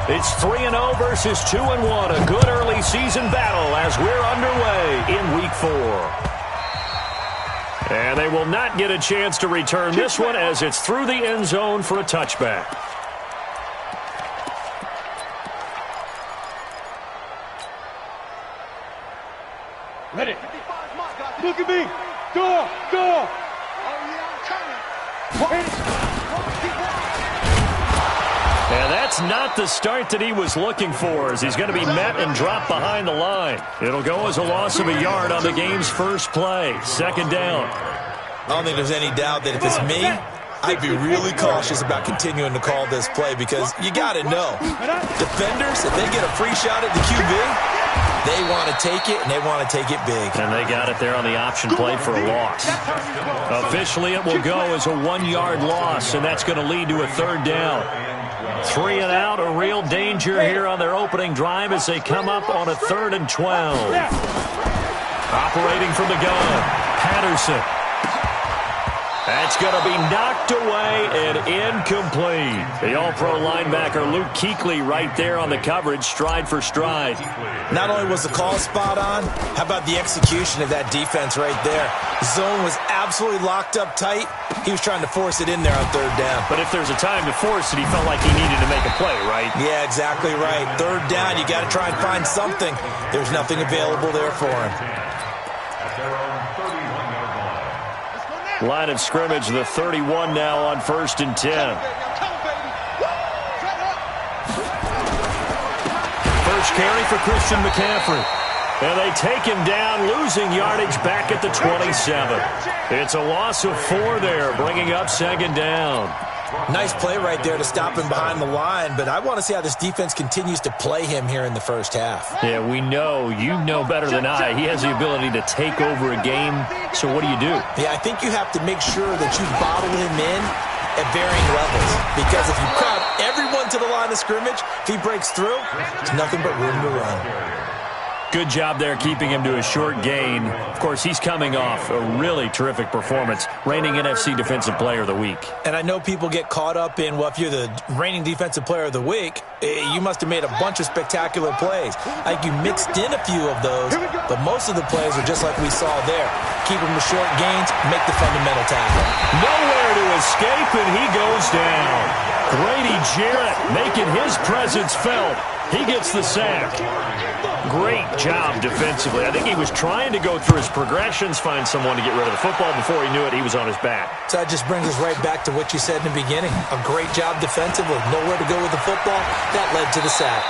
It's 3-0 versus 2-1. A good early season battle as we're underway in Week 4. And they will not get a chance to return this one as it's through the end zone for a touchback. Ready. Look at me. Go. Go. And that's not the start that he was looking for, as he's going to be met and dropped behind the line. It'll go as a loss of a yard on the game's first play. Second down. I don't think there's any doubt that if it's me, I'd be really cautious about continuing to call this play because you got to know. Defenders, if they get a free shot at the QB, they want to take it, and they want to take it big. And they got it there on the option play for a loss. Officially, it will go as a 1-yard loss, and that's going to lead to a third down. 3 and out, a real danger here on their opening drive as they come up on a 3rd and 12. Operating from the gun, Patterson. That's going to be knocked away and incomplete. The all-pro linebacker Luke Kuechly right there on the coverage, stride for stride. Not only was the call spot on, how about the execution of that defense right there? Zone was absolutely locked up tight. He was trying to force it in there on 3rd down. But if there's a time to force it, he felt like he needed to make a play, right? Yeah, exactly right. 3rd down, you got to try and find something. There's nothing available there for him. Line of scrimmage, the 31 now on 1st and 10. First carry for Christian McCaffrey. And they take him down, losing yardage back at the 27. It's a loss of 4 there, bringing up 2nd down. Nice play right there to stop him behind the line, but I want to see how this defense continues to play him here in the first half. Yeah, we know, you know better than I, he has the ability to take over a game, so what do you do? Yeah, I think you have to make sure that you bottle him in at varying levels, because if you crowd everyone to the line of scrimmage, if he breaks through, it's nothing but room to run. Good job there keeping him to a short gain. Of course, he's coming off a really terrific performance, reigning NFC Defensive Player of the Week. And I know people get caught up in, well, if you're the reigning Defensive Player of the Week, you must have made a bunch of spectacular plays. I think you mixed in a few of those, but most of the plays are just like we saw there. Keep them to short gains, make the fundamental tackle. Nowhere to escape, and he goes down. Grady Jarrett making his presence felt. He gets the sack. Great job defensively. I think he was trying to go through his progressions, find someone to get rid of the football. Before he knew it, he was on his back. So that just brings us right back to what you said in the beginning. A great job defensively. Nowhere to go with the football. That led to the sack.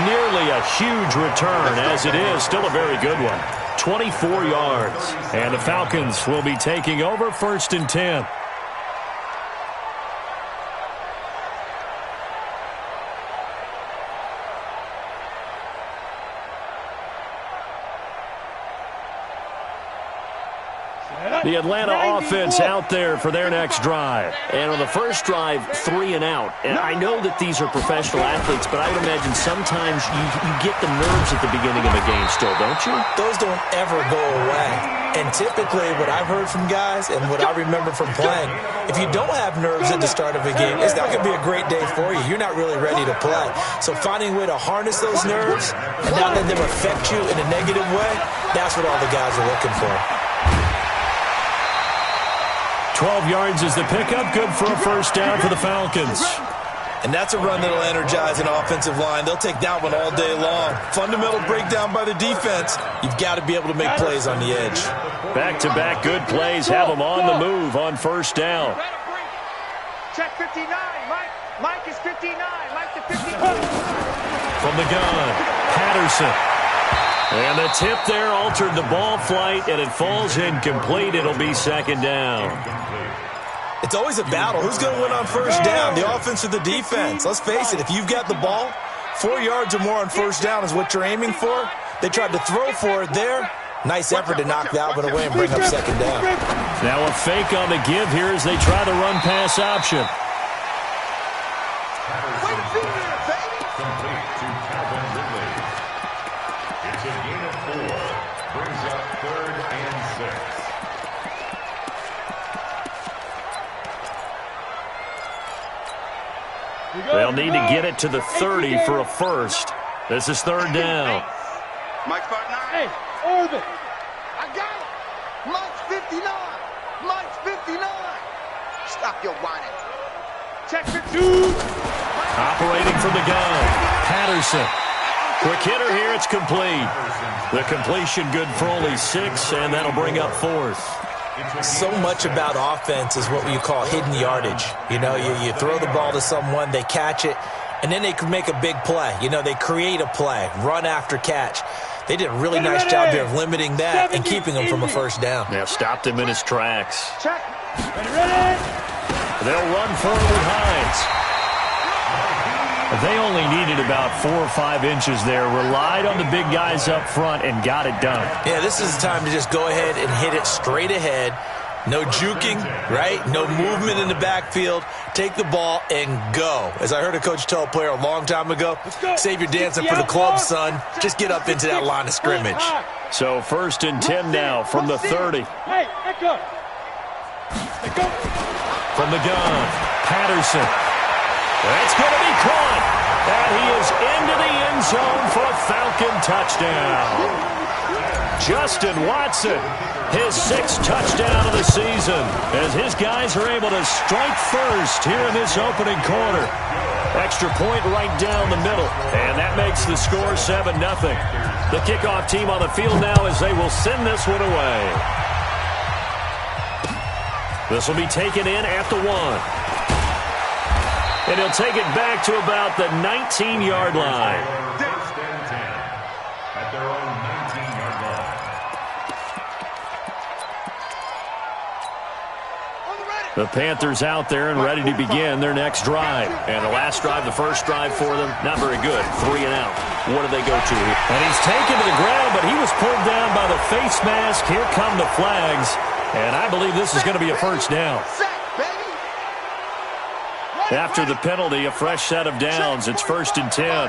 Nearly a huge return, as it is. Still a very good one. 24 yards. And the Falcons will be taking over 1st and 10. The Atlanta offense out there for their next drive. And on the first drive, 3 and out. And I know that these are professional athletes, but I would imagine sometimes you get the nerves at the beginning of a game still, don't you? Those don't ever go away. And typically what I've heard from guys and what I remember from playing, if you don't have nerves at the start of a game, it's not going to be a great day for you. You're not really ready to play. So finding a way to harness those nerves and not let them affect you in a negative way, that's what all the guys are looking for. 12 yards is the pickup. Good for a first down for the Falcons. And that's a run that'll energize an offensive line. They'll take that one all day long. Fundamental breakdown by the defense. You've got to be able to make plays on the edge. Back-to-back good plays have them on the move on first down. Check 59. Mike is 59. Mike to 59. From the gun, Patterson. And the tip there altered the ball flight, and it falls incomplete. It'll be 2nd down. It's always a battle. Who's going to win on first down, the offense or the defense? Let's face it, if you've got the ball, 4 yards or more on first down is what you're aiming for. They tried to throw for it there. Nice effort to knock that one away and bring up 2nd down. Now a fake on the give here as they try the run-pass option. They'll need to get it to the 30 for a first. This is third down. Mike's part 9. Hey, Orvin. I got it. Mike's 59. Mike's 59. Stop your whining. Check 52. Operating from the gun. Patterson. Quick hitter here. It's complete. The completion good for only 6, and that'll bring up fourth. So much about offense is what you call hidden yardage. You know, you throw the ball to someone, they catch it, and then they can make a big play. You know, they create a play, run after catch. They did a really nice job there of limiting that and keeping him from a first down. Yeah, stopped him in his tracks. Check. Ready. They'll run forward with Hines. They only needed about 4 or 5 inches there, relied on the big guys up front, and got it done. Yeah, this is the time to just go ahead and hit it straight ahead. No juking, right? No movement in the backfield. Take the ball and go. As I heard a coach tell a player a long time ago, save your dancing for the club, son. Just get up into that line of scrimmage. So 1st and 10 now from the 30. Hey, let go. Let go. From the gun, Patterson. That's going to be caught. And he is into the end zone for a Falcon touchdown. Justin Watson, his 6th touchdown of the season, as his guys are able to strike first here in this opening quarter. Extra point right down the middle, and that makes the score 7-0. The kickoff team on the field now as they will send this one away. This will be taken in at the 1. And he'll take it back to about the 19-yard line. At their own 19-yard line. The Panthers out there and ready to begin their next drive. And the last drive, the first drive for them, not very good. 3 and out. What do they go to here? And he's taken to the ground, but he was pulled down by the face mask. Here come the flags. And I believe this is going to be a first down. After the penalty, a fresh set of downs. It's 1st and 10.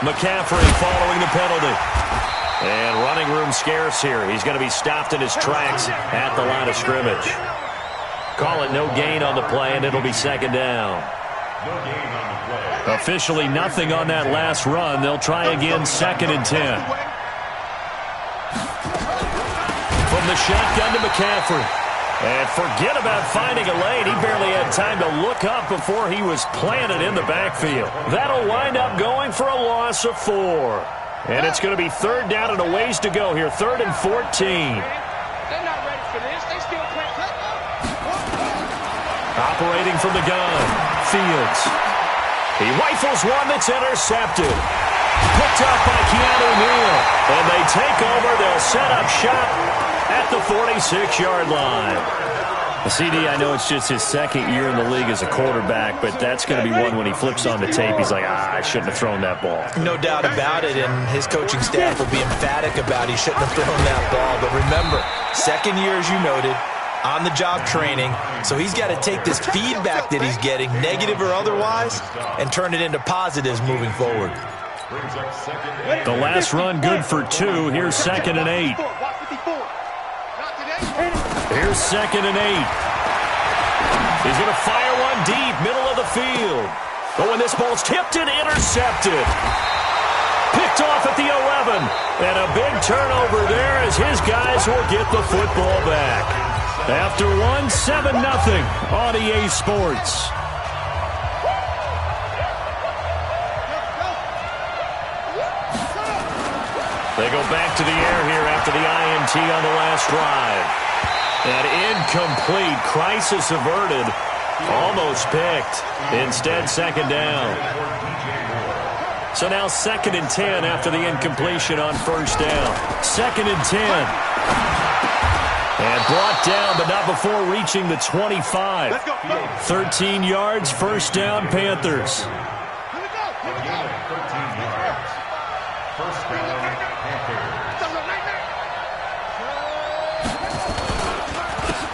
McCaffrey following the penalty. And running room scarce here. He's going to be stopped in his tracks at the line of scrimmage. Call it no gain on the play, and it'll be 2nd down. Officially nothing on that last run. They'll try again 2nd and 10. From the shotgun to McCaffrey. And forget about finding a lane. He barely had time to look up before he was planted in the backfield. That'll wind up going for a loss of 4. And it's going to be 3rd down and a ways to go here. 3rd and 14. They're not ready for this. They still can't. Operating from the gun, Fields. He rifles one that's intercepted. Picked up by Keanu Neal. And they take over. They'll set up shop at the 46-yard line. The CD, I know it's just his 2nd year in the league as a quarterback, but that's going to be one when he flips on the tape. He's like, I shouldn't have thrown that ball. No doubt about it, and his coaching staff will be emphatic about he shouldn't have thrown that ball. But remember, 2nd year, as you noted, on-the-job training, so he's got to take this feedback that he's getting, negative or otherwise, and turn it into positives moving forward. The last run good for 2. Here's 2nd and 8. Here's 2nd and 8. He's going to fire one deep, middle of the field. But when this ball's tipped and intercepted. Picked off at the 11. And a big turnover there as his guys will get the football back. After 7-0 on EA Sports. They go back to the air here after the INT on the last drive. That incomplete, crisis averted, almost picked. Instead, 2nd down. So now 2nd and 10 after the incompletion on 1st down. 2nd and 10. And brought down, but not before reaching the 25. 13 yards, 1st down, Panthers.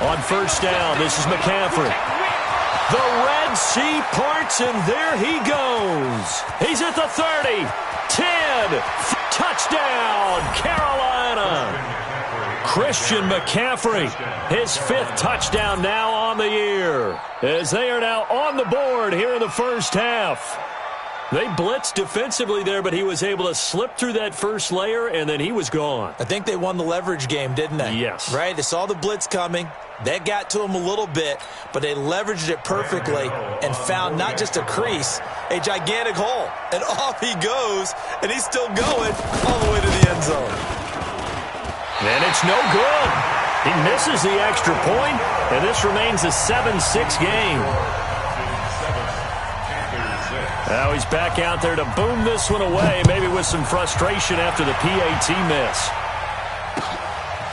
On 1st down, this is McCaffrey. The Red Sea parts, and there he goes. He's at the 30, 10, touchdown, Carolina. Christian McCaffrey, his 5th touchdown now on the year, as they are now on the board here in the first half. They blitzed defensively there, but he was able to slip through that first layer, and then he was gone. I think they won the leverage game, didn't they? Yes. Right? They saw the blitz coming. That got to him a little bit, but they leveraged it perfectly and found not just a crease, a gigantic hole. And off he goes, and he's still going all the way to the end zone. And it's no good. He misses the extra point, and this remains a 7-6 game. Now he's back out there to boom this one away, maybe with some frustration after the PAT miss.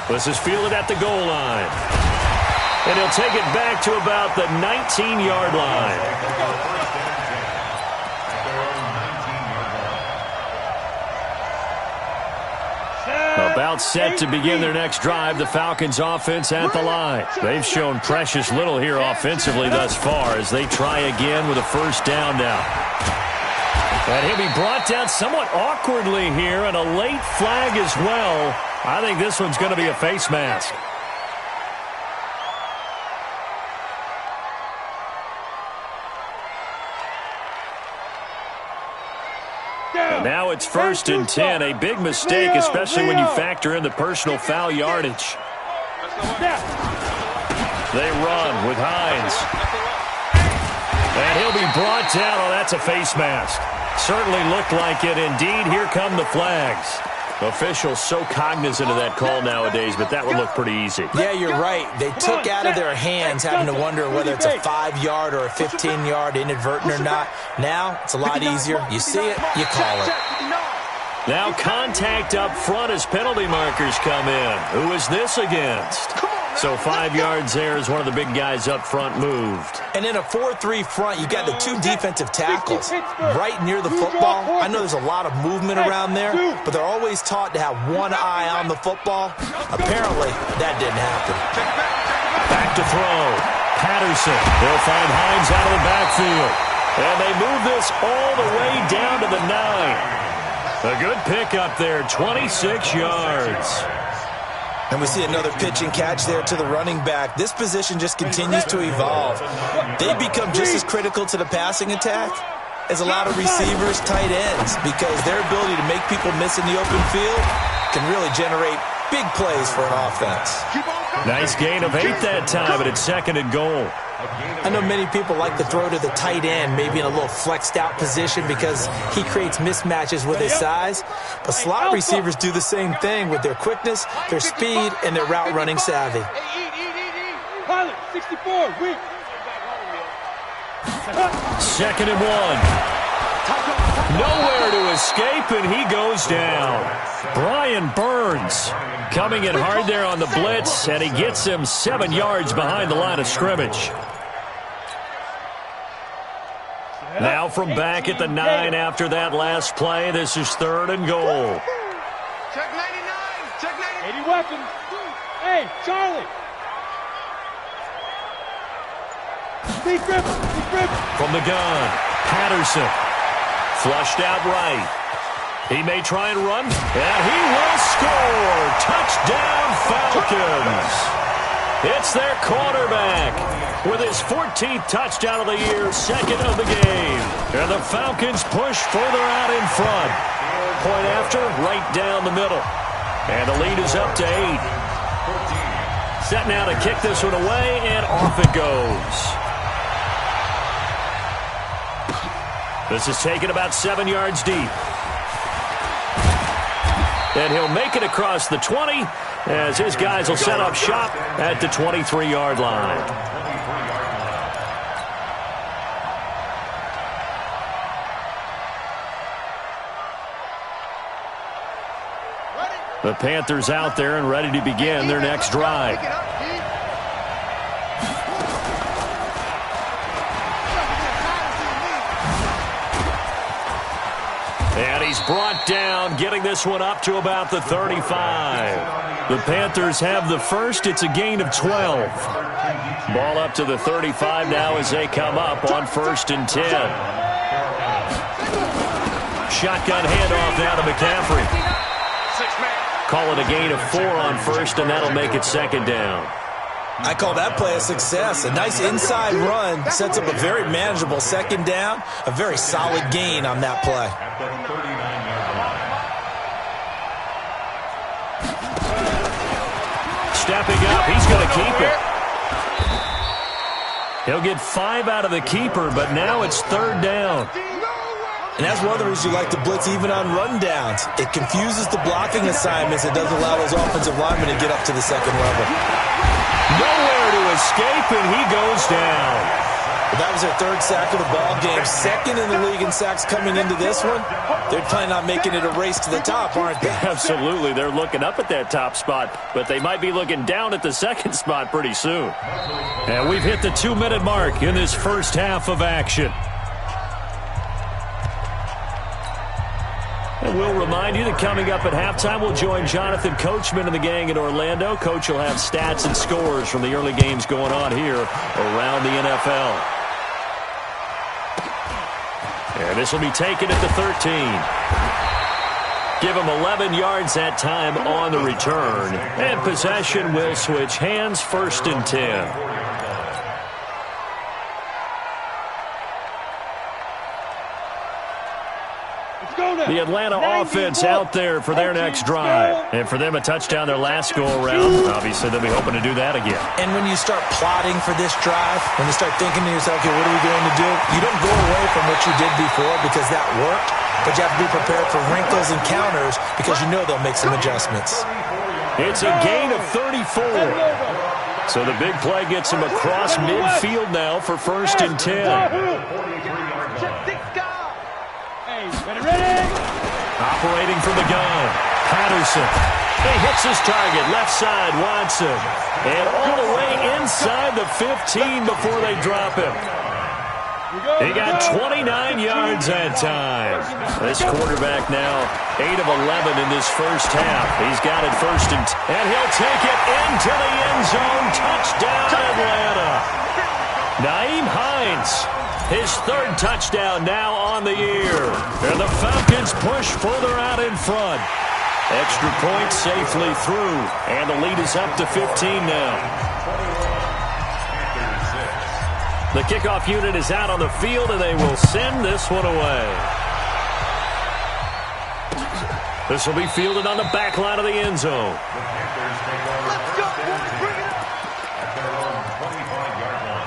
This is fielded at the goal line. And he'll take it back to about the 19-yard line. About set to begin their next drive, the Falcons offense at the line. They've shown precious little here offensively thus far as they try again with a first down now. And he'll be brought down somewhat awkwardly here, and a late flag as well. I think this one's going to be a face mask. Now it's 1st and 10, a big mistake, especially when you factor in the personal foul yardage. They run with Hines. And he'll be brought down. Oh, that's a face mask. Certainly looked like it. Indeed, here come the flags. Officials so cognizant of that call nowadays, but that would look pretty easy. Yeah, you're right. They took out of their hands having to wonder whether it's a 5-yard or a 15-yard inadvertent or not. Now, it's a lot easier. You see it, you call it. Now contact up front as penalty markers come in. Who is this against? So 5 yards there as one of the big guys up front moved. And in a 4-3 front, you got the 2 defensive tackles right near the football. I know there's a lot of movement around there, but they're always taught to have one eye on the football. Apparently, that didn't happen. Back to throw. Patterson. They'll find Hines out of the backfield. And they move this all the way down to the 9. A good pickup there, 26 yards. And we see another pitch and catch there to the running back. This position just continues to evolve. They become just as critical to the passing attack as a lot of receivers, tight ends, because their ability to make people miss in the open field can really generate big plays for an offense. Nice gain of 8 that time, but it's 2nd and goal. I know many people like to throw to the tight end, maybe in a little flexed out position because he creates mismatches with his size. But slot receivers do the same thing with their quickness, their speed, and their route running savvy. Pilot, 64, weak. 2nd and 1. Nowhere to escape, and he goes down. Brian Burns coming in hard there on the blitz, and he gets him 7 yards behind the line of scrimmage. Now from back at the 9 after that last play, this is 3rd and goal. Check 99. Check 99. 80 weapons. Hey, Charlie. Big grip. From the gun, Patterson. Flushed out right. He may try and run, and he will score. Touchdown, Falcons. It's their quarterback with his 14th touchdown of the year, 2nd of the game. And the Falcons push further out in front. Point after, right down the middle. And the lead is up to 8. Set now to kick this one away, and off it goes. This is taken about 7 yards deep. And he'll make it across the 20 as his guys will set up shop at the 23-yard line. The Panthers out there and ready to begin their next drive. And he's brought down, getting this one up to about the 35. The Panthers have the first. It's a gain of 12. Ball up to the 35 now as they come up on 1st and 10. Shotgun handoff now to McCaffrey. Call it a gain of 4 on first, and that'll make it second down. I call that play a success. A nice inside run sets up a very manageable second down, a very solid gain on that play. At the 39-yard line. Stepping up, he's going to keep it. He'll get 5 out of the keeper, but now it's third down. And that's one of the reasons you like to blitz even on rundowns. It confuses the blocking assignments. It doesn't allow those offensive linemen to get up to the second level. Nowhere to escape, and he goes down. Well, that was their third sack of the ball game. Second in the league in sacks coming into this one. They're planning on making it a race to the top, aren't they? Absolutely. They're looking up at that top spot, but they might be looking down at the second spot pretty soon. And we've hit the 2-minute mark in this first half of action. And we'll remind you that coming up at halftime, we'll join Jonathan Coachman and the gang in Orlando. Coach will have stats and scores from the early games going on here around the NFL. And this will be taken at the 13. Give him 11 yards that time on the return. And possession will switch hands, 1st and 10. The Atlanta offense out there for their next drive. And for them, a touchdown their last go-around. Obviously, they'll be hoping to do that again. And when you start plotting for this drive, when you start thinking to yourself, okay, what are we going to do? You don't go away from what you did before because that worked, but you have to be prepared for wrinkles and counters because you know they'll make some adjustments. It's a gain of 34. So the big play gets him across midfield now for 1st and 10. Operating from the gun, Patterson. He hits his target, left side, Watson. And all the way inside the 15 before they drop him. He got 29 yards that time. This quarterback now 8 of 11 in this first half. He's got it 1st and 10. And he'll take it into the end zone. Touchdown, Atlanta. Nyheim Hines. His 3rd touchdown now on the year. And the Falcons push further out in front. Extra point safely through. And the lead is up to 15 now. The kickoff unit is out on the field, and they will send this one away. This will be fielded on the back line of the end zone. Let's go, boys. Bring it up. At their own 25-yard line.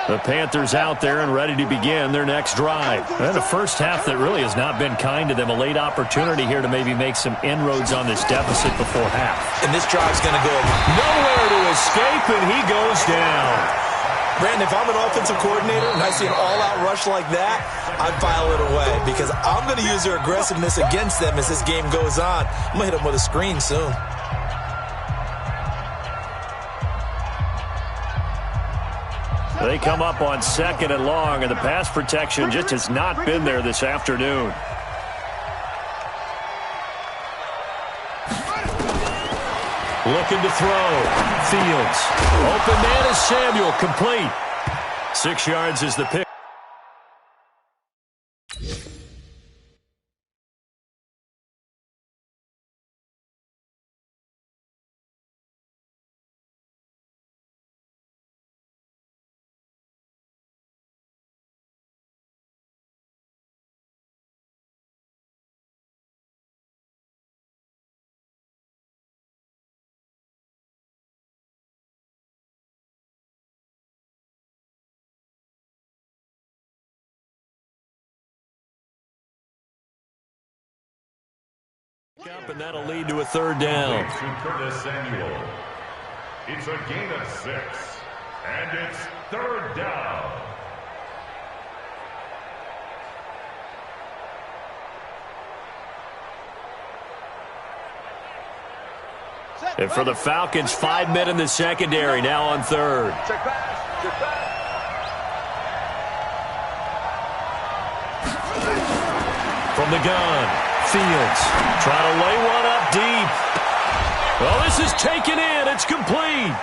The Panthers out there and ready to begin their next drive. And the first half that really has not been kind to them. A late opportunity here to maybe make some inroads on this deficit before half. And this drive's going to go nowhere to escape, and he goes down. Brandon, if I'm an offensive coordinator and I see an all-out rush like that, I'd file it away because I'm going to use their aggressiveness against them as this game goes on. I'm going to hit them with a screen soon. They come up on 2nd and long, and the pass protection just has not been there this afternoon. Looking to throw. Fields. Open man is Samuel. Complete. 6 yards is the pick. Up, and that'll lead to a 3rd down. It's a gain of 6, and it's 3rd down. And for the Falcons, 5 men in the secondary now on 3rd. Check pass. Check pass. From the gun. Fields trying to lay one up deep. Well, this is taken in. It's complete.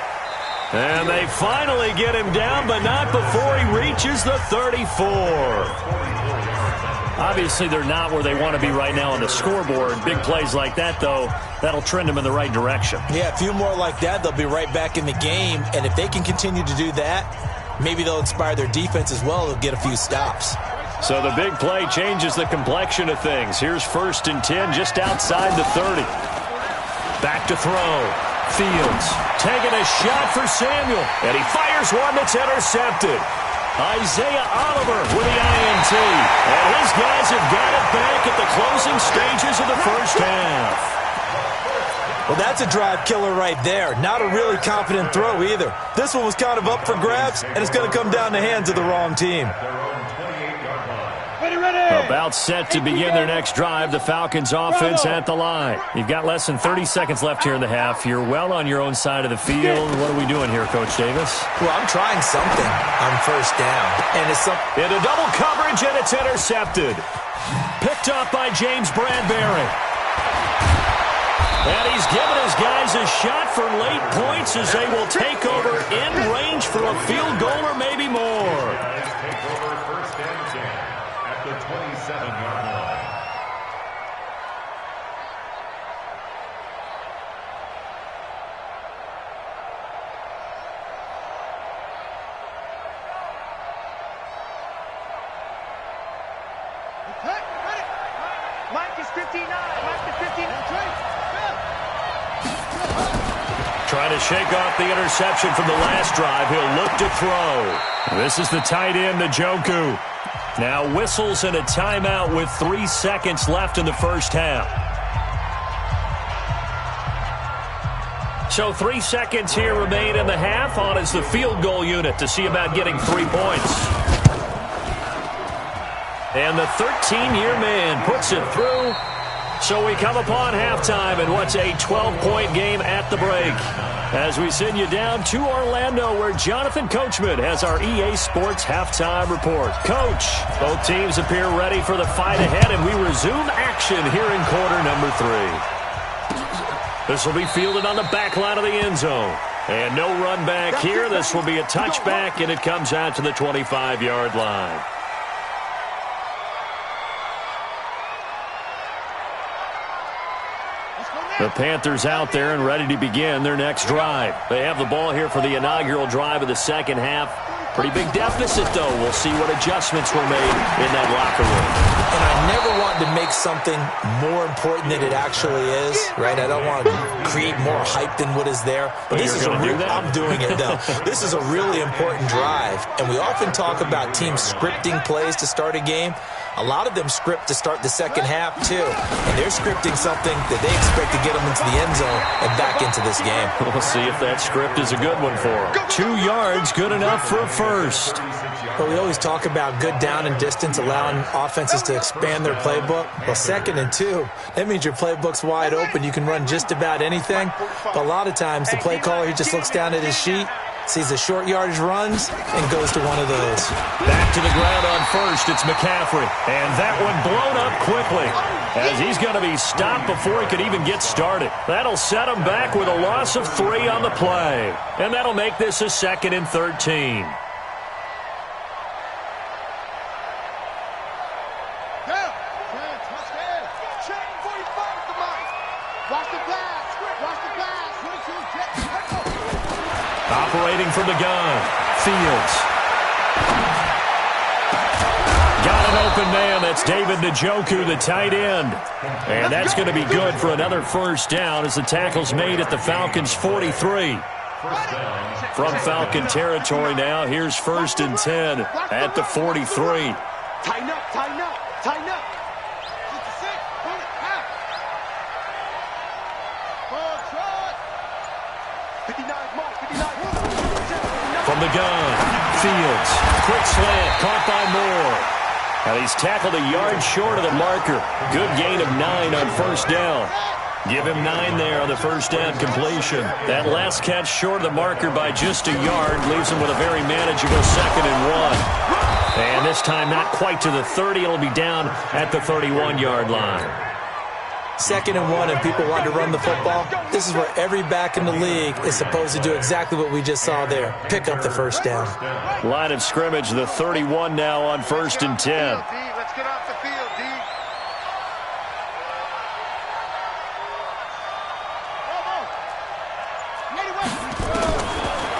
And they finally get him down, but not before he reaches the 34. Obviously, they're not where they want to be right now on the scoreboard. Big plays like that, though, that'll trend them in the right direction. Yeah, a few more like that, they'll be right back in the game. And if they can continue to do that, maybe they'll inspire their defense as well. They'll get a few stops. So the big play changes the complexion of things. Here's 1st and 10 just outside the 30. Back to throw. Fields taking a shot for Samuel, and he fires one that's intercepted. Isaiah Oliver with the INT, and his guys have got it back at the closing stages of the first half. Well, that's a drive killer right there. Not a really confident throw either. This one was kind of up for grabs, and it's going to come down the hands of the wrong team. About set to begin their next drive. The Falcons offense at the line. You've got less than 30 seconds left here in the half. You're well on your own side of the field. What are we doing here, Coach Davis? Well, I'm trying something on 1st down. And it's into double coverage, and it's intercepted. Picked up by James Bradbury. And he's given his guys a shot for late points as they will take over in range for a field goal or maybe more. Take over 1st and 10 at the 27-yard line. Mike is 59. Mike is 59. Trying to shake off the interception from the last drive. He'll look to throw. This is the tight end, Njoku. Now whistles and a timeout with 3 seconds left in the first half. So 3 seconds here remain in the half. On is the field goal unit to see about getting 3 points. And the 13-year man puts it through. So we come upon halftime in what's a 12-point game at the break. As we send you down to Orlando, where Jonathan Coachman has our EA Sports halftime report. Coach, both teams appear ready for the fight ahead, and we resume action here in quarter number 3. This will be fielded on the back line of the end zone. And no run back here. This will be a touchback, and it comes out to the 25-yard line. The Panthers out there and ready to begin their next drive. They have the ball here for the inaugural drive of the second half. Pretty big deficit, though. We'll see what adjustments were made in that locker room. And I never want to make something more important than it actually is, right? I don't want to create more hype than what is there. But this is I'm doing it, though. This is a really important drive. And we often talk about teams scripting plays to start a game. A lot of them script to start the second half, too. And they're scripting something that they expect to get them into the end zone and back into this game. We'll see if that script is a good one for them. 2 yards, good enough for a first. Well, we always talk about good down and distance, allowing offenses to expand their playbook. Well, 2nd and 2, that means your playbook's wide open. You can run just about anything. But a lot of times, the play caller, he just looks down at his sheet, sees the short yardage runs, and goes to one of those. Back to the ground on first, it's McCaffrey. And that one blown up quickly, as he's going to be stopped before he could even get started. That'll set him back with a loss of 3 on the play. And that'll make this a 2nd and 13. Operating from the gun, Fields. Got an open man. That's David Njoku, the tight end. And that's going to be good for another first down as the tackle's made at the Falcons' 43. From Falcon territory now, here's 1st and 10 at the 43. Tighten up, tighten up, tighten up. From the gun, Fields, quick slant, caught by Moore. Now he's tackled a yard short of the marker. Good gain of 9 on first down. Give him 9 there on the first down completion. That last catch short of the marker by just a yard leaves him with a very manageable 2nd and 1. And this time not quite to the 30. It'll be down at the 31-yard line. 2nd and 1 and people want to run the football, this is where every back in the league is supposed to do exactly what we just saw there. Pick up the first down. Line of scrimmage, the 31 now on 1st and 10. Let's get off the field, D.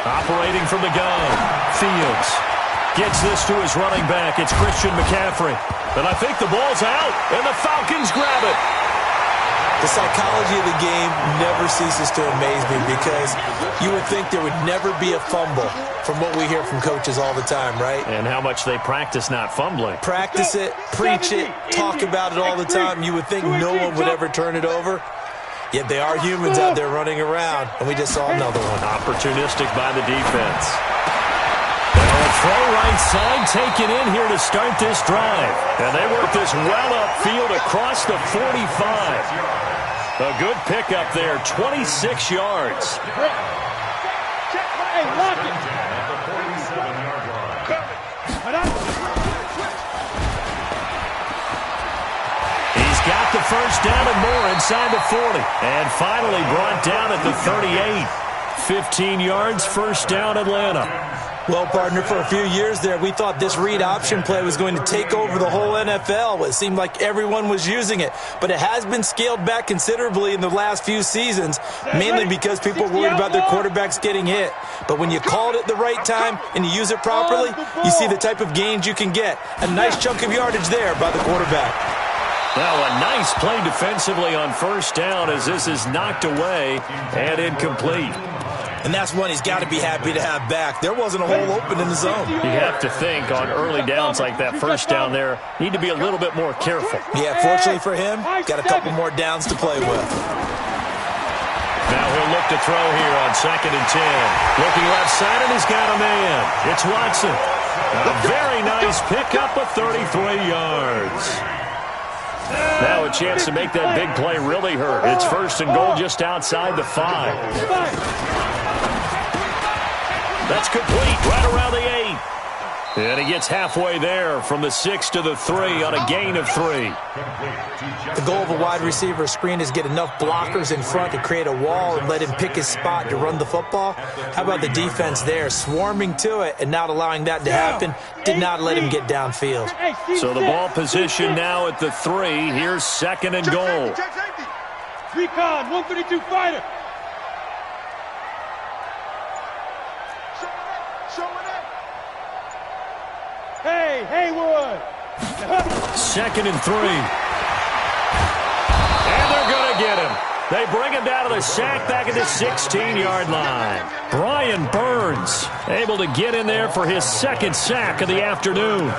Operating from the gun. Fields gets this to his running back. It's Christian McCaffrey. And I think the ball's out, and the Falcons grab it. The psychology of the game never ceases to amaze me because you would think there would never be a fumble from what we hear from coaches all the time, right? And how much they practice not fumbling. Practice it, preach it, talk about it all the time. You would think no one would ever turn it over. Yet they are humans out there running around, and we just saw another one. Opportunistic by the defense. And a throw right side taken in here to start this drive. And they work this well upfield across the 45. A good pickup there, 26 yards. Hey, lock it. He's got the first down and more inside the 40. And finally brought down at the 38. 15 yards, first down Atlanta. Well, partner, for a few years there, we thought this read option play was going to take over the whole NFL. It seemed like everyone was using it. But it has been scaled back considerably in the last few seasons, mainly because people are worried about their quarterbacks getting hit. But when you call it at the right time and you use it properly, you see the type of gains you can get. A nice chunk of yardage there by the quarterback. Well, a nice play defensively on first down as this is knocked away and incomplete. And that's one he's got to be happy to have back. There wasn't a hole open in the zone. You have to think on early downs like that first down there, need to be a little bit more careful. Yeah, fortunately for him, got a couple more downs to play with. Now he'll look to throw here on 2nd and 10. Looking left side, and he's got a man. It's Watson. A very nice pickup of 33 yards. Now a chance to make that big play really hurt. It's 1st and goal just outside the 5. That's complete right around the 8. And he gets halfway there from the 6 to the 3 on a gain of 3. The goal of a wide receiver screen is get enough blockers in front to create a wall and let him pick his spot to run the football. How about the defense there, swarming to it and not allowing that to happen? Did not let him get downfield. So the ball position now at the 3. Here's 2nd and goal. Recon, 132 fighter. Hey, Haywood. 2nd and 3. And they're going to get him. They bring him down to the sack back at the 16-yard line. Brian Burns able to get in there for his 2nd sack of the afternoon.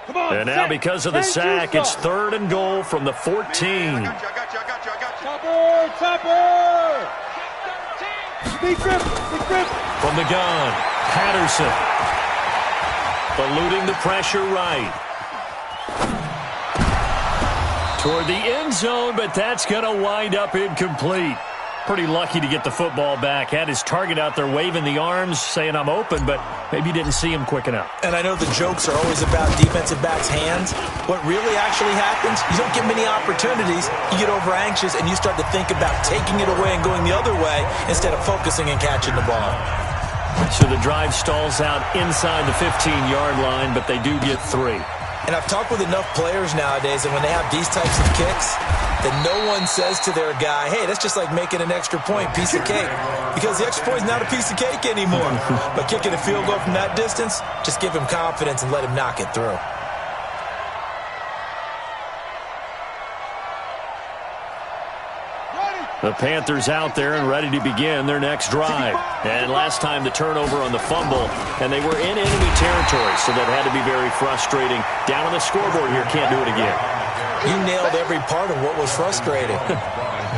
And now because of the sack, it's 3rd and goal from the 14. Topper! Big grip! From the gun, Patterson. Eluding the pressure right. Toward the end zone, but that's going to wind up incomplete. Pretty lucky to get the football back. Had his target out there waving the arms, saying I'm open, but maybe didn't see him quick enough. And I know the jokes are always about defensive backs' hands. What really actually happens, you don't get many opportunities, you get over anxious, and you start to think about taking it away and going the other way instead of focusing and catching the ball. So the drive stalls out inside the 15-yard line, but they do get 3. And I've talked with enough players nowadays, and when they have these types of kicks, that no one says to their guy, hey, that's just like making an extra point, piece of cake. Because the extra point is not a piece of cake anymore. But kicking a field goal from that distance, just give him confidence and let him knock it through. The Panthers out there and ready to begin their next drive. And last time the turnover on the fumble, and they were in enemy territory, so that had to be very frustrating. Down on the scoreboard here, can't do it again. You nailed every part of what was frustrating.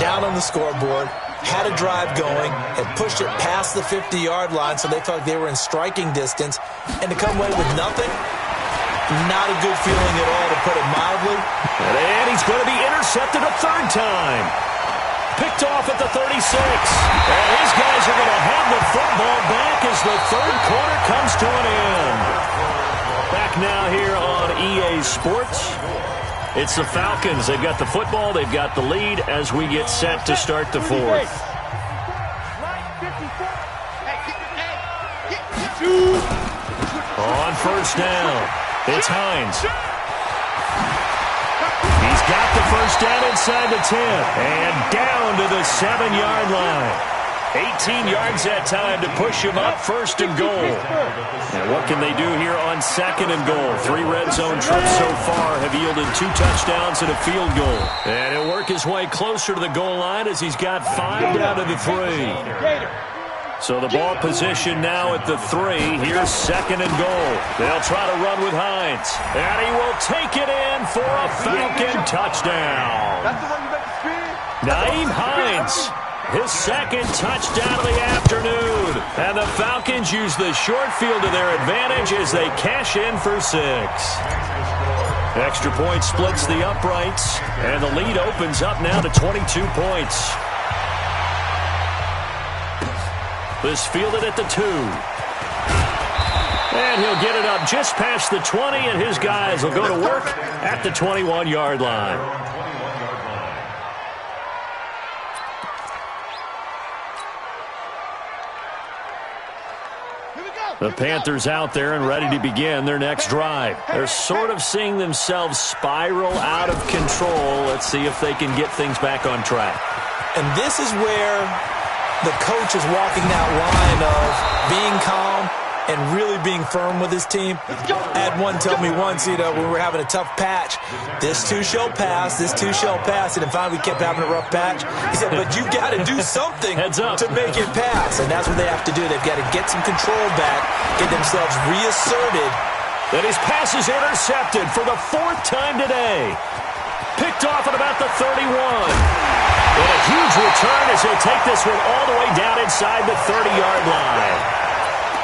Down on the scoreboard, had a drive going, had pushed it past the 50-yard line, so they thought they were in striking distance, and to come away with nothing, not a good feeling at all, to put it mildly. And he's going to be intercepted a 3rd time. Picked off at the 36. And his guys are going to have the football back as the 3rd quarter comes to an end. Back back now here on EA Sports. It's the Falcons. They've got the football. They've got the lead as we get set to start the fourth. On first down, it's Hines. He's got the first down inside the 10 and down to the 7-yard line. 18 yards that time to push him up, first and goal. And what can they do here on second and goal? 3 red zone trips so far have yielded 2 touchdowns and a field goal. And he'll work his way closer to the goal line as he's got 5 down to the 3. So the ball position now at the 3. Here's second and goal. They'll try to run with Hines. And he will take it in for a Falcon touchdown. Nyheim Hines, his second touchdown of the afternoon. And the Falcons use the short field to their advantage as they cash in for 6. Extra point splits the uprights. And the lead opens up now to 22 points. This fielded at the 2. And he'll get it up just past the 20, and his guys will go to work at the 21-yard line. The Panthers out there and ready to begin their next drive. They're sort of seeing themselves spiral out of control. Let's see if they can get things back on track. And this is where the coach is walking that line of being calm and really being firm with his team. I had one tell me once, when we were having a tough patch, this too shall pass, this too shall pass. And finally we kept having a rough patch. He said, but you've got to do something to make it pass. And that's what they have to do. They've got to get some control back, get themselves reasserted. And his pass is intercepted for the 4th time today. Picked off at about the 31. And a huge return as he'll take this one all the way down inside the 30-yard line.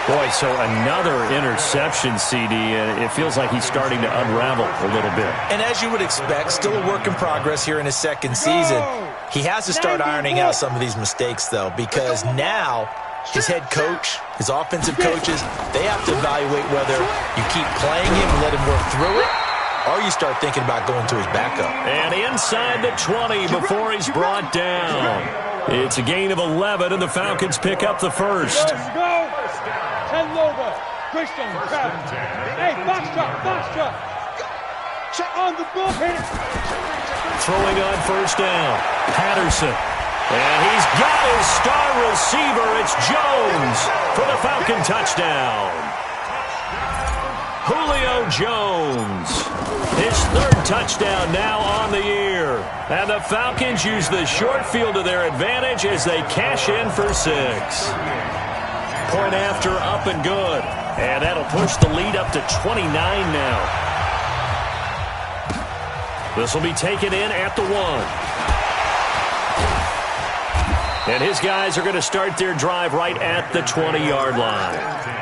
Boy, so another interception, CD, and it feels like he's starting to unravel a little bit. And as you would expect, still a work in progress here in his second season. He has to start ironing out some of these mistakes, though, because now his head coach, his offensive coaches, they have to evaluate whether you keep playing him and let him work through it, or you start thinking about going to his backup. And inside the 20 before he's brought down. It's a gain of 11, and the Falcons pick up the first. Let's go. 10 logo. Christian, grab it. Hey, box drop. Check on the ball. Hit it. Throwing on first down. Patterson. And he's got his star receiver. It's Jones for the Falcon touchdown. Julio Jones, his 3rd touchdown now on the year. And the Falcons use the short field to their advantage as they cash in for 6. Point after up and good. And that'll push the lead up to 29 now. This will be taken in at the 1. And his guys are going to start their drive right at the 20-yard line.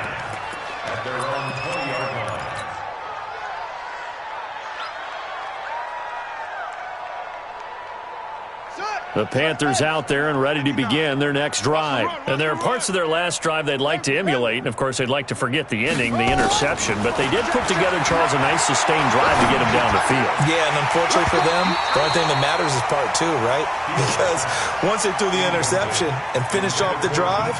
The Panthers out there and ready to begin their next drive. And there are parts of their last drive they'd like to emulate. And, of course, they'd like to forget the ending, the interception. But they did put together, Charles, a nice sustained drive to get him down the field. Yeah, and unfortunately for them, the only thing that matters is part 2, right? Because once they threw the interception and finished off the drive,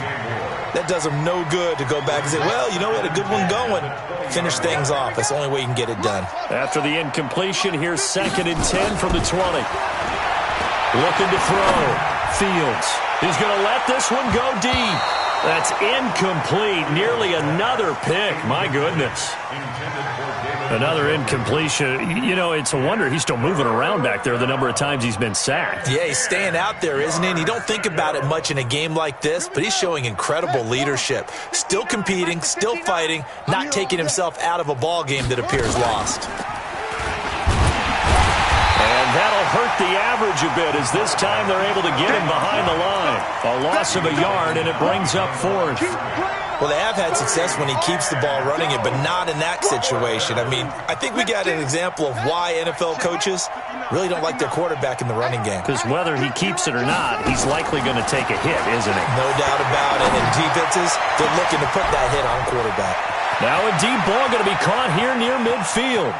that does them no good to go back and say, well, we had a good one going. Finish things off. That's the only way you can get it done. After the incompletion, here's 2nd and 10 from the 20. Looking to throw. Fields. He's going to let this one go deep. That's incomplete. Nearly another pick. My goodness. Another incompletion. It's a wonder he's still moving around back there the number of times he's been sacked. Yeah, he's staying out there, isn't he? And you don't think about it much in a game like this, but he's showing incredible leadership. Still competing, still fighting, not taking himself out of a ball game that appears lost. And that'll hurt the average a bit as this time they're able to get him behind the line. A loss of a yard, and it brings up 4th. Well, they have had success when he keeps the ball running it, but not in that situation. I mean, I think we got an example of why NFL coaches really don't like their quarterback in the running game. Because whether he keeps it or not, he's likely going to take a hit, isn't he? No doubt about it. And defenses, they're looking to put that hit on quarterback. Now a deep ball going to be caught here near midfield.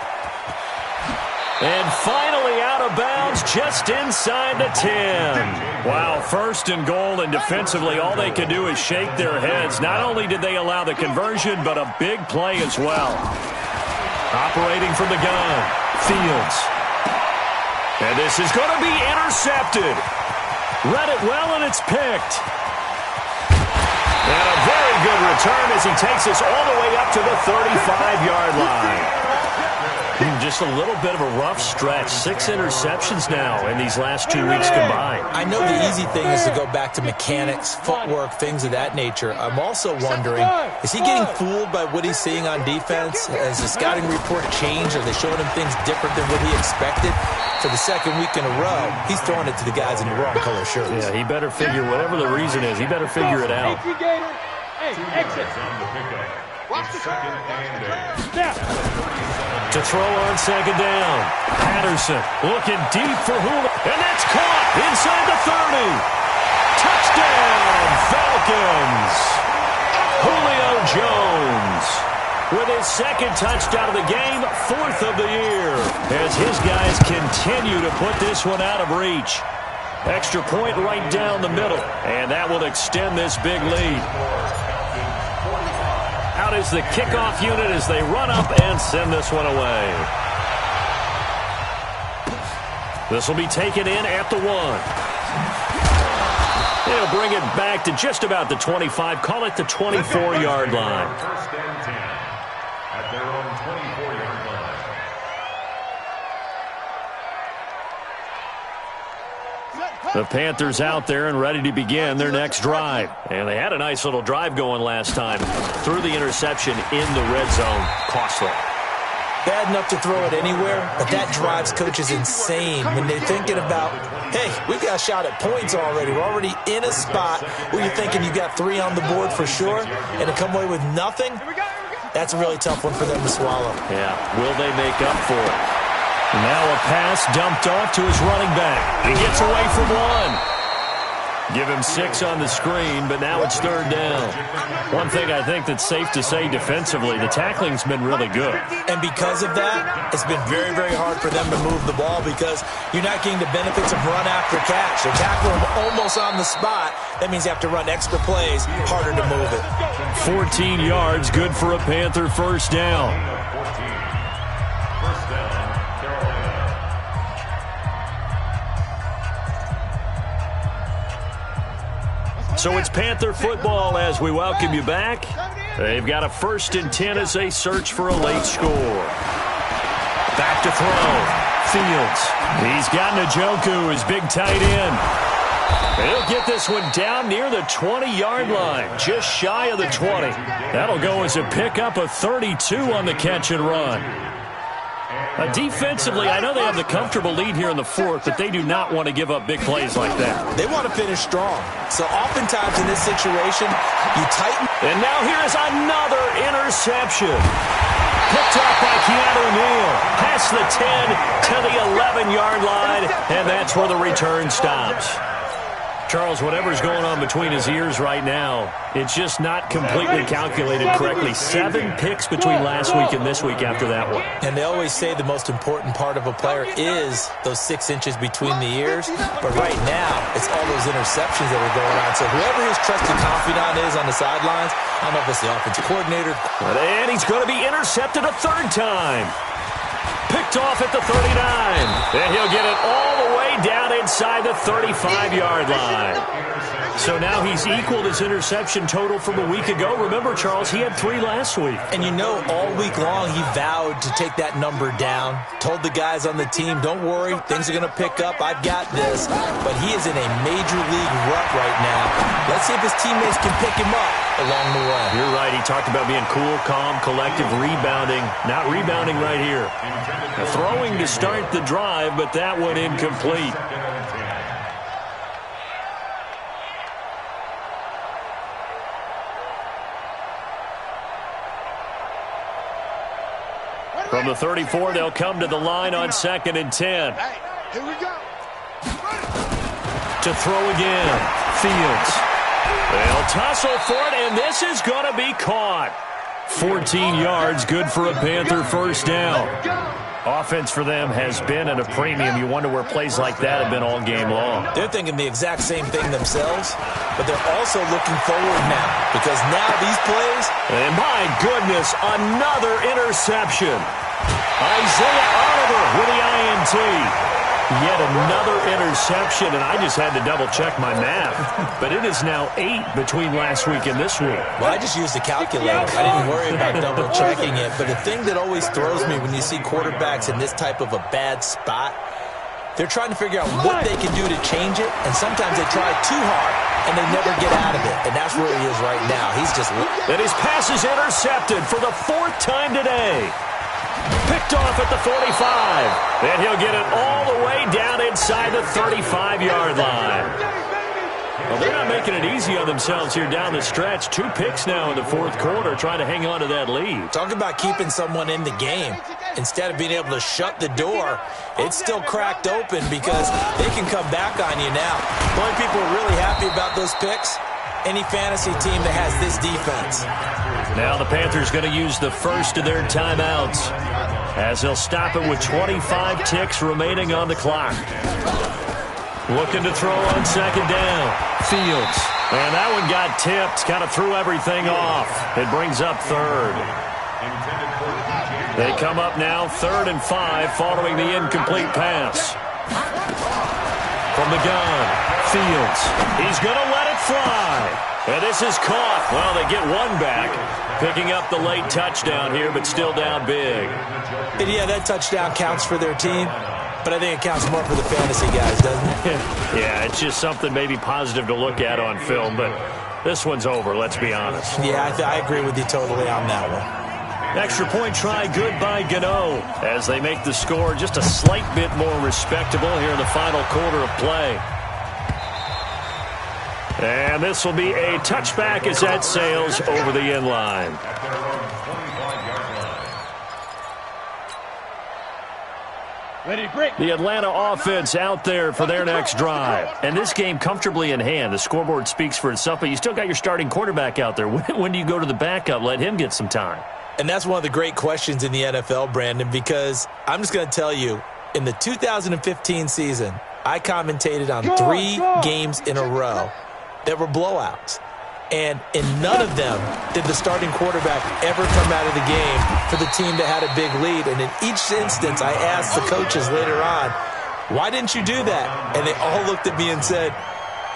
And finally out of bounds just inside the 10. Wow, first and goal, and defensively all they can do is shake their heads. Not only did they allow the conversion, but a big play as well. Operating from the gun, Fields. And this is going to be intercepted. Read it well, and it's picked. And a very good return as he takes us all the way up to the 35-yard line. Just a little bit of a rough stretch. 6 interceptions now in these last 2 weeks combined. I know the easy thing is to go back to mechanics, footwork, things of that nature. I'm also wondering, is he getting fooled by what he's seeing on defense? Has the scouting report changed? Are they showing him things different than what he expected? For the second week in a row, he's throwing it to the guys in the wrong color shirts. Yeah, he better figure, whatever the reason is, he better figure it out. Exit. Watch the second and 8. To throw on second down. Patterson looking deep for Hula. And that's caught inside the 30. Touchdown, Falcons. Julio Jones with his second touchdown of the game, 4th of the year, as his guys continue to put this one out of reach. Extra point right down the middle, and that will extend this big lead. Out is the kickoff unit as they run up and send this one away. This will be taken in at the 1. They'll bring it back to just about the 25. Call it the 24-yard line. First and 10 at their own 24-yard line. The Panthers out there and ready to begin their next drive. And they had a nice little drive going last time. Threw the interception in the red zone. Costly. Bad enough to throw it anywhere, but that drives coaches insane when they're thinking about, hey, we've got a shot at points already. We're already in a spot where you're thinking you got 3 on the board for sure, and to come away with nothing, that's a really tough one for them to swallow. Yeah, will they make up for it? Now a pass dumped off to his running back. He gets away from 1. Give him 6 on the screen, but now it's 3rd down. One thing I think that's safe to say defensively, the tackling's been really good. And because of that, it's been very, very hard for them to move the ball because you're not getting the benefits of run after catch. They're tackling them almost on the spot. That means you have to run extra plays, harder to move it. 14 yards, good for a Panther first down. First down, Carolina. So it's Panther football as we welcome you back. They've got a 1st and 10 as they search for a late score. Back to throw. Fields. He's got Njoku, his big tight end. He'll get this one down near the 20-yard line, just shy of the 20. That'll go as a pickup of 32 on the catch and run. Defensively, I know they have the comfortable lead here in the 4th, but they do not want to give up big plays like that. They want to finish strong. So oftentimes in this situation, you tighten. And now here's another interception. Picked up by Keanu Neal. Past the 10 to the 11-yard line, and that's where the return stops. Charles, whatever's going on between his ears right now, it's just not completely calculated correctly. 7 picks between last week and this week after that one. And they always say the most important part of a player is those 6 inches between the ears. But right now, it's all those interceptions that are going on. So whoever his trusted confidant is on the sidelines, I don't know if it's the offensive coordinator. And he's going to be intercepted a 3rd time. Picked off at the 39. And he'll get it all the way down inside the 35-yard line. So now he's equaled his interception total from a week ago. Remember, Charles, he had 3 last week. And you know, all week long he vowed to take that number down. Told the guys on the team, don't worry, things are going to pick up. I've got this. But he is in a major league rut right now. Let's see if his teammates can pick him up along the way. You're right. He talked about being cool, calm, collective, rebounding. Not rebounding right here. Throwing to start the drive, but that one incomplete. From the 34, they'll come to the line on 2nd and 10. Hey, here we go. To throw again. Fields. They'll tussle for it, and this is going to be caught. 14 yards, good for a Panther first down. Offense for them has been at a premium. You wonder where plays like that have been all game long. They're thinking the exact same thing themselves, but they're also looking forward now because now these plays. And my goodness, another interception. Isaiah Oliver with the INT. Yet another interception, and I just had to double-check my math. But it is now 8 between last week and this week. Well, I just used a calculator. I didn't worry about double-checking it. But the thing that always throws me when you see quarterbacks in this type of a bad spot, they're trying to figure out what they can do to change it, and sometimes they try too hard, and they never get out of it. And that's where he is right now. He's just... And his pass is intercepted for the 4th time today. Picked off at the 45. And he'll get it all the way down inside the 35-yard line. Well, they're not making it easy on themselves here down the stretch. 2 picks now in the 4th quarter, trying to hang on to that lead. Talk about keeping someone in the game. Instead of being able to shut the door, it's still cracked open because they can come back on you now. The only people who are really happy about those picks, any fantasy team that has this defense. Now the Panthers going to use the first of their timeouts as they'll stop it with 25 ticks remaining on the clock. Looking to throw on second down. Fields. And that one got tipped. Kind of threw everything off. It brings up 3rd. They come up now 3rd and 5 following the incomplete pass. From the gun, Fields. He's going to let it fly. And this is caught. Well, they get one back, picking up the late touchdown here, but still down big. And yeah, that touchdown counts for their team, but I think it counts more for the fantasy guys, doesn't it? Yeah, it's just something maybe positive to look at on film, but this one's over, let's be honest. Yeah, I agree with you totally on that one. Extra point try good by Gano as they make the score just a slight bit more respectable here in the final quarter of play. And this will be a touchback as that sails over the end line. Ready, break. The Atlanta offense out there for their next drive. And this game comfortably in hand. The scoreboard speaks for itself, but you still got your starting quarterback out there. When do you go to the backup? Let him get some time. And that's one of the great questions in the NFL, Brandon, because I'm just going to tell you, in the 2015 season, I commentated on 3 games in a row that were blowouts. And in none of them did the starting quarterback ever come out of the game for the team that had a big lead. And in each instance, I asked the coaches later on, why didn't you do that? And they all looked at me and said,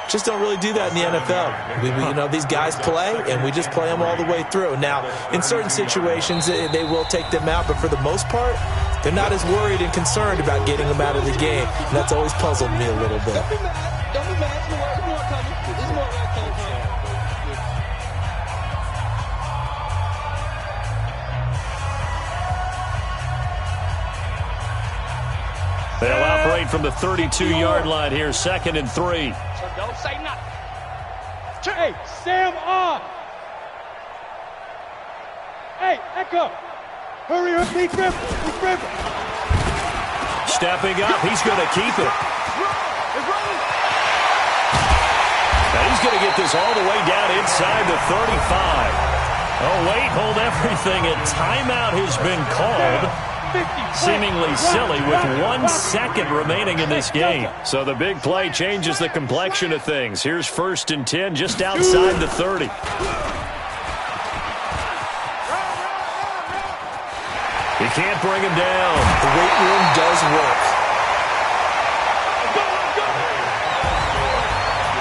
just don't really do that in the NFL. These guys play, and we just play them all the way through. Now, in certain situations, they will take them out, but for the most part, they're not as worried and concerned about getting them out of the game. And that's always puzzled me a little bit. Don't be mad. It's more coming. It's more coming. They'll operate from the 32-yard line here, 2nd and 3. So don't say nothing. Hey, Sam on. Hey, Echo. Hurry up, be crippled. Stepping up, he's going to keep it. Now he's going to get this all the way down inside the 35. Oh, wait, hold everything. A timeout has been called. Seemingly silly with 1 second remaining in this game. So the big play changes the complexion of things. Here's 1st and 10 just outside the 30. He can't bring him down. The weight room does work.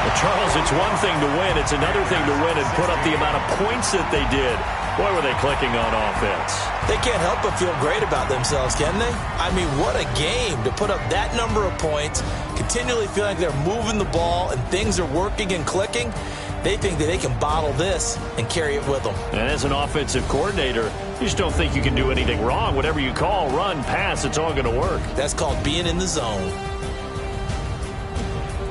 Well, Charles, it's one thing to win. It's another thing to win and put up the amount of points that they did. Boy, were they clicking on offense. They can't help but feel great about themselves, can they? I mean, what a game to put up that number of points, continually feeling like they're moving the ball and things are working and clicking. They think that they can bottle this and carry it with them. And as an offensive coordinator, you just don't think you can do anything wrong. Whatever you call, run, pass, it's all going to work. That's called being in the zone.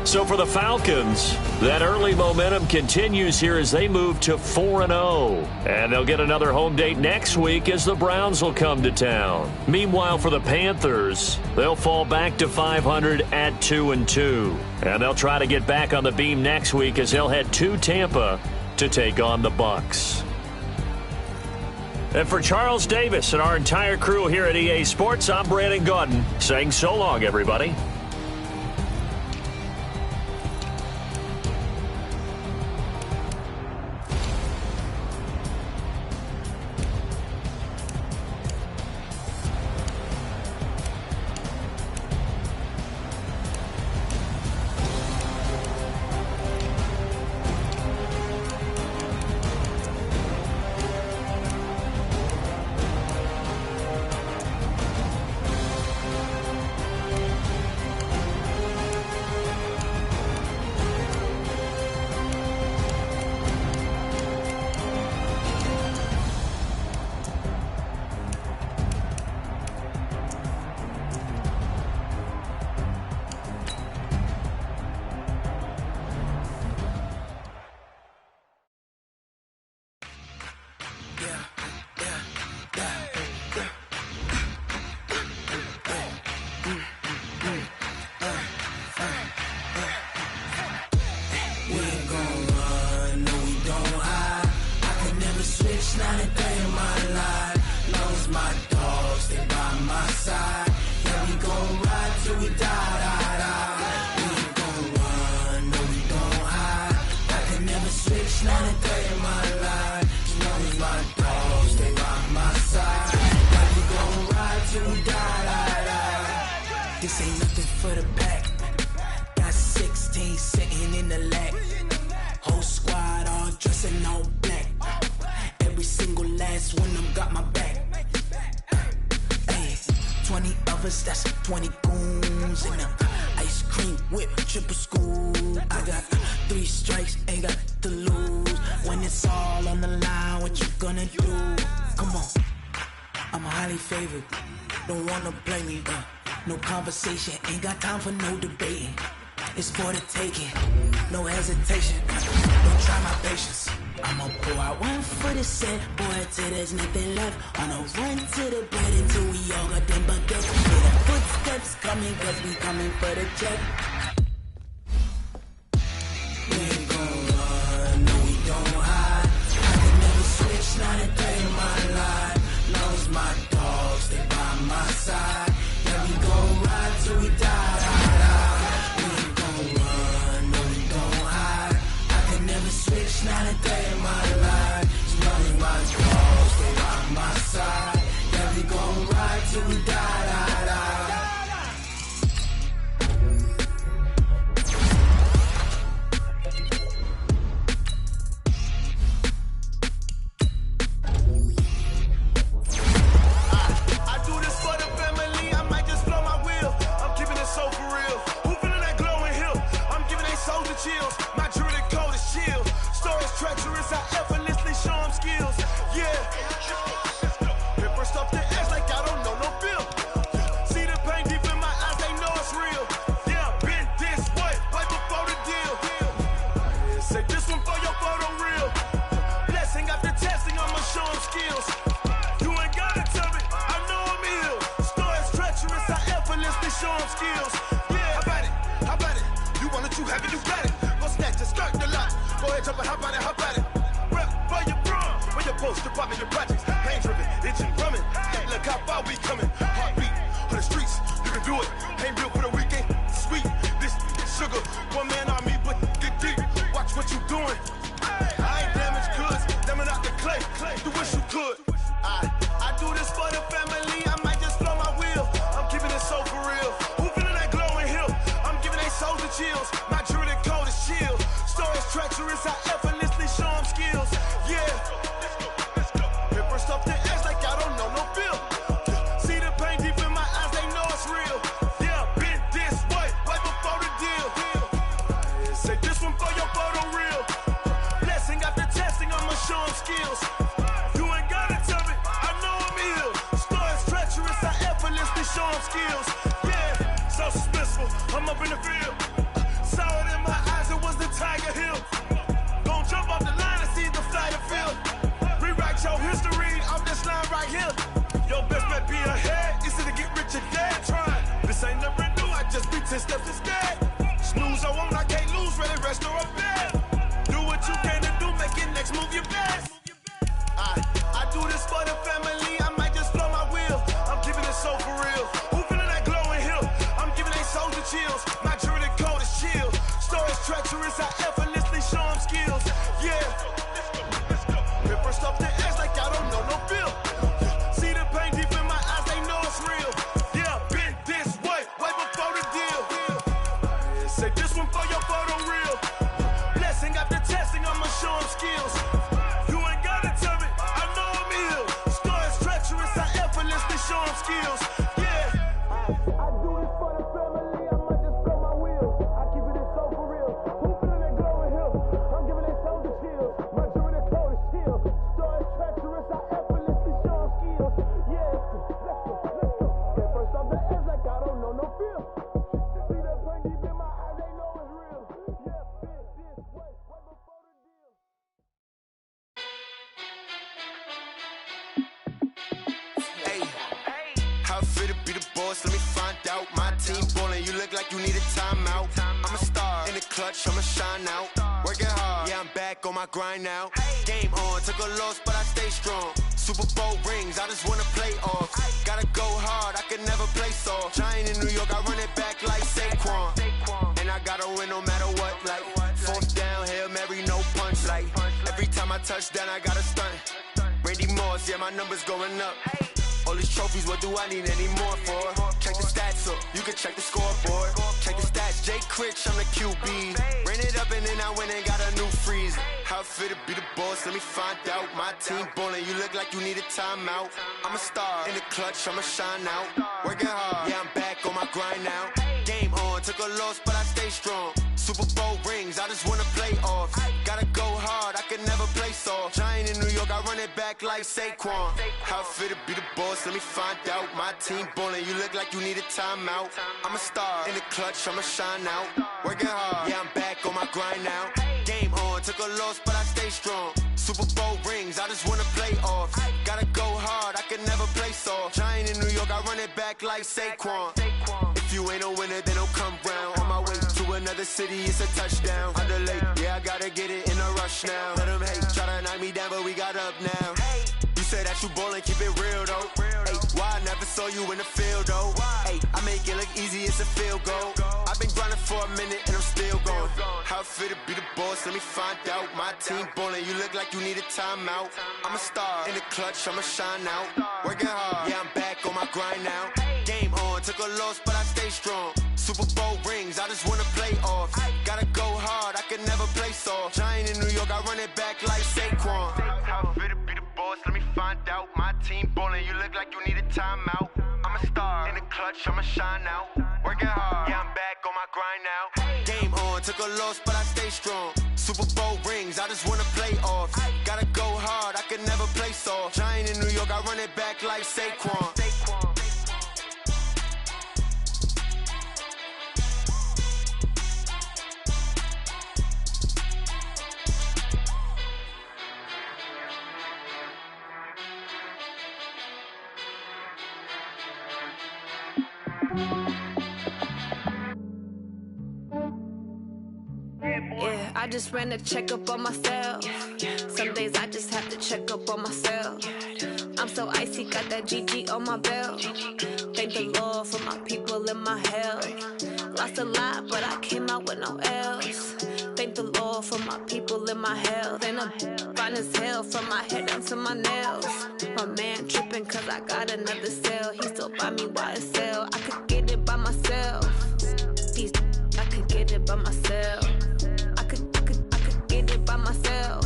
So for the Falcons, that early momentum continues here as they move to 4-0. And they'll get another home date next week as the Browns will come to town. Meanwhile, for the Panthers, they'll fall back to 500 at 2-2. And they'll try to get back on the beam next week as they'll head to Tampa to take on the Bucs. And for Charles Davis and our entire crew here at EA Sports, I'm Brandon Gaudin saying so long, everybody. This ain't nothing for the back. Got 16 sitting in the lag. Whole squad all dressing all black. Every single last one of them got my back. Hey, 20 of us, that's 20 goons in them. Ice cream whip, triple scoop. I got 3 strikes, ain't got to lose. When it's all on the line, what you gonna do? Come on, I'm highly favored. Don't wanna play me, no conversation, ain't got time for no debating. It's for the taking, no hesitation. Don't try my patience. I'ma pour out one for the set, boy, till there's nothing left. On a run to the bed until we all got them baguettes. Hear the footsteps coming, cause we coming for the check. We ain't gon' run, no we don't hide. I can never switch, not a day in my life. Long as my dogs stay by my side. Yeah, we gon' ride till we die. We ain't gon' run, no we don't hide. I can never switch, not a day in my life. As long as my dogs stay by my side. Yeah, we gon' ride till we die. I do this for the family. skills. Yeah. I do this for the family, I might just spell my wheels. I keep it in soul for real. Who feeling that glowing hill? I'm giving that soldier chills. My jewelry that cold as chill. Story treacherous, I effortlessly show them skills. Yeah, let's go. Get first off the edge like I don't know no feel. See that pain deep in my eyes, they know it's real. Yeah, this way, right before the deal. Hey, how it feel to be the boss? Let me find out. My team ballin', you look like you need a timeout. I'm a star in the clutch, I'ma shine out. Working hard, yeah, I'm back on my grind now. Game on, took a loss, but I stay strong. Super Bowl rings, I just wanna play off. Gotta go hard, I can never play soft. Giant in New York, I run it back like Saquon. And I gotta win no matter what, like fourth down, Hail Mary, no punch. Like every time I touch down, I gotta stunt. Randy Moss, yeah, my numbers going up. All these trophies, what do I need any more for? Check the stats up, you can check the scoreboard. Check the stats, Jay Critch, I'm the QB. Ran it up and then I went and got a new freeze. How it feel to be the boss, let me find out. My team ballin', you look like you need a timeout. I'm a star in the clutch, I'ma shine out. Working hard, yeah, I'm back on my grind now. Game on, took a loss, but I stay strong. Super Bowl rings, I just wanna play off. Gotta go hard, I can never play soft. Giant in New York, I run it back like Saquon. How it feel to be the boss, let me find out. My team ballin', you look like you need a timeout. I'm a star in the clutch, I'ma shine out. Working hard, yeah, I'm back on my grind now. Game on, took a loss, but I stay strong. Super Bowl rings, I just wanna play off. Gotta go hard, I can never play soft. Giant in New York, I run it back like Saquon. If you ain't a winner, then don't come round. On my way to another city, it's a touchdown. Underlay, yeah, I gotta get it in a rush now. Let them hate, try to knock me down, but we got up now. You say that you ballin', keep it real though. Hey, why I never saw you in the field though? Hey, I make it look easy, it's a field goal. I've been grinding for a minute and I'm still going. How it feel to be the boss, let me find out. My team ballin', you look like you need a timeout. I'm a star in the clutch, I'ma shine out. Working hard, yeah, I'm back on my grind now. Game on, took a loss, but I stay strong. Super Bowl rings, I just wanna play off. Gotta go hard, I can never play soft. Giant in New York, I run it back like Saquon. How it feel to be the boss, let me find out. My team ballin', you look like you need a timeout. I'm a star in the clutch, I'ma shine out. Working hard, yeah, I'm back on my grind now. Game on, took a loss, but I stay strong. Super Bowl rings, I just wanna play off. Gotta go hard, I can never play soft. Giant in New York, I run it back like Saquon. Yeah, I just ran a checkup on myself. Some days I just have to check up on myself. I'm so icy, got that GG on my belt. Thank the Lord for my people in my health. Lost a lot, but I came out with no L's. Thank the Lord for my people in my health. And I'm fine as hell from my head down to my nails. My man tripping cause I got another cell. He still buy me YSL. I could get it by myself. These I could get it by myself. I could get it by myself.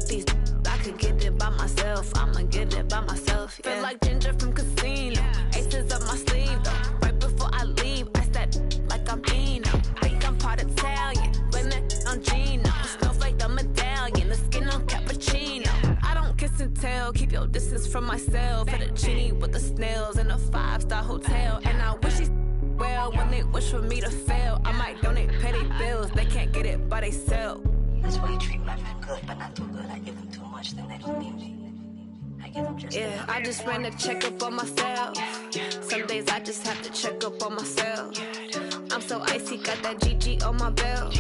These I could get it by myself. I'ma get it by myself. Yeah. Feel like Ginger from Casino. Aces up my sleeve though. Right before I leave, I step like I'm Dino. Think I'm part Italian, blame it on Gino. Snowflake the medallion, the skin on cappuccino. I don't kiss and tell, keep your distance from myself. Fettuccine with the snails in a 5-star hotel. And I wish he's well when they wish for me to fail. I might donate petty bills, they can't get it by themselves. That's why you treat my friend good, but not too good. I give them too much, then they don't need me. I give them just yeah, I just ran a checkup on myself. Some days I just have to check up on myself. I'm so icy, got that GG on my belt.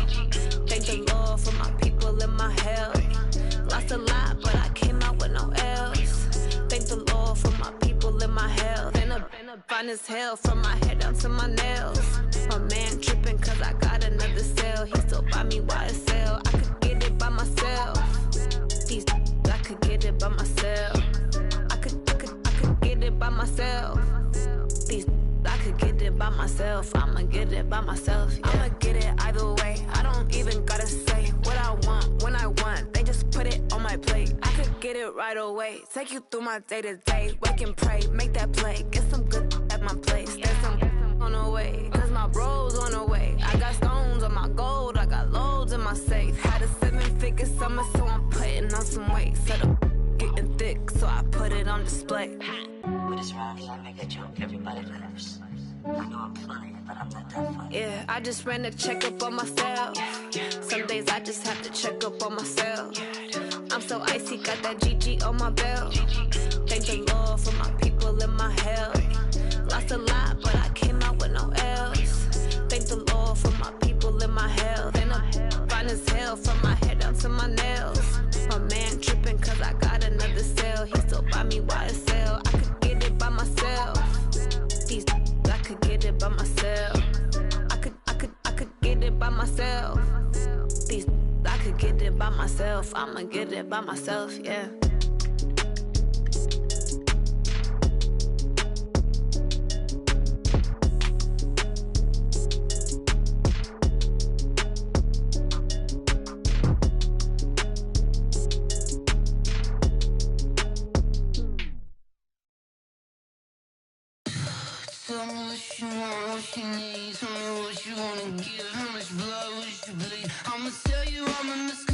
Thank the Lord for my people in my health. Lost a lot, but I came out with no L's. Thank the Lord for my people in my health. And I'm fine as hell from my head down to my nails. My man tripping cause I got another cell. He still buy me YSL. I could get it by myself. These I could get it by myself. I could get it by myself. These I could get it by myself. I'ma get it by myself. Yeah. I'ma get it either way. I don't even gotta say what I want when I want. They just put it on my plate. I could get it right away. Take you through my day-to-day. Wake and pray, make that play. Get some good at my place. There's some on the way, cause my bro's on the way. I got stones on my gold, I got loads in my safe. Had a 7-figure summer, so I'm putting on some weight. Set up getting thick, so I put it on display. With this round here, I make a joke, everybody laughs. I know I'm funny, but I'm not that funny. Yeah, I just ran a checkup on myself. Some days I just have to check up on myself. I'm so icy, got that GG on my belt. Thank the Lord for my people in my health. Lost a lot, but I came out with no L's. Thank the Lord for my people in my health. And I'm fine as hell from my head down to my nails. My man tripping cause I got another sale. He still buy me YSL. I could get it by myself. These I could get it by myself. I could get it by myself. These I could get it by myself. I'ma get it by myself, yeah. Tell me what you want, what you need. Tell me what you wanna give. How much blood would you bleed? I'ma tell you I'm in this